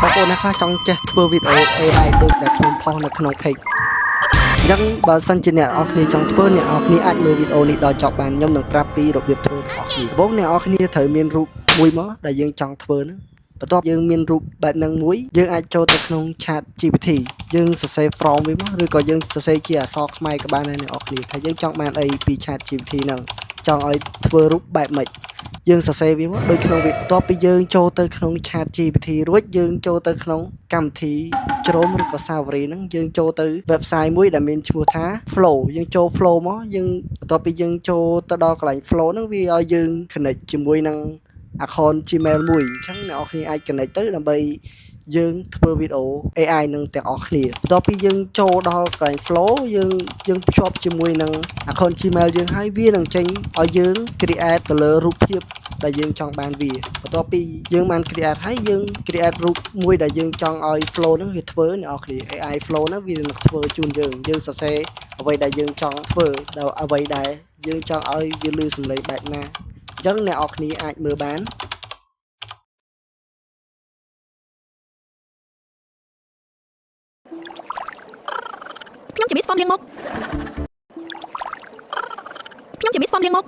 បងប្អូនណាខ្លះចង់ចេះធ្វើវីដេអូ AI ដូចដែលខ្ញុំផុសនៅក្នុង page អញ្ចឹងបើសិនជាអ្នកនរគ្នាចង់ធ្វើអ្នកនរគ្នាអាចមើលវីដេអូនេះដល់ចប់បានខ្ញុំនឹងប្រាប់ពីរបៀបធ្វើរបស់គ្នាដំបូងអ្នកនរគ្នាត្រូវមានរូបមួយមកដែលយើងចង់ធ្វើហ្នឹងបន្ទាប់យើងមានរូបបែបហ្នឹងមួយយើងអាចចូលទៅក្នុង Chat GPT យើងសរសេរ prompt វាមកឬក៏យើងសរសេរជាអក្សរខ្មែរក៏បានដែរអ្នកនរគ្នាថាយើងចង់បានអីពី Chat GPT ហ្នឹងចង់ឲ្យធ្វើរូបបែបម៉េចយើងសរសេរវាមកដូចក្នុងវាបន្ទាប់ពីយើងចូលទៅក្នុង Chat GPT រួចយើងចូលទៅក្នុងកម្មវិធីជ្រោមឬក៏ Safari ហ្នឹងយើងចូលទៅ website មួយដែលមានឈ្មោះថា Flow យើងចូល Flow មកយើងបន្ទាប់ពីយើងចូលទៅដល់កន្លែង Flow ហ្នឹងវាឲ្យយើង connect ជាមួយនឹង account Gmail មួយអញ្ចឹងអ្នកនរគ្នាអាច connect ទៅដើម្បីយើងធ្វើវីដេអូ AI នឹងទាំងអស់គ្នាបន្ទាប់ពីយើងចូលដល់កន្លែង Flow យើងភ្ជាប់ជាមួយនឹង account Gmail យើងហើយវានឹងចេញឲ្យយើង create ទៅលើរូបភាពដែលយើងចង់បានវាបន្ទាប់ពីយើងបាន create ហើយយើង create រូបមួយដែលយើងចង់ឲ្យ Flow ហ្នឹងវាធ្វើអ្នកនរគ្នា AI Flow ហ្នឹងវានឹងធ្វើជូនយើងសរសេរអ្វីដែលយើងចង់ធ្វើដល់អ្វីដែលយើងចង់ឲ្យវាឮសំឡេងបែបណាអញ្ចឹងអ្នកនរគ្នាអាចមើលបានខ្ញុំជា Miss Form លៀងមុខ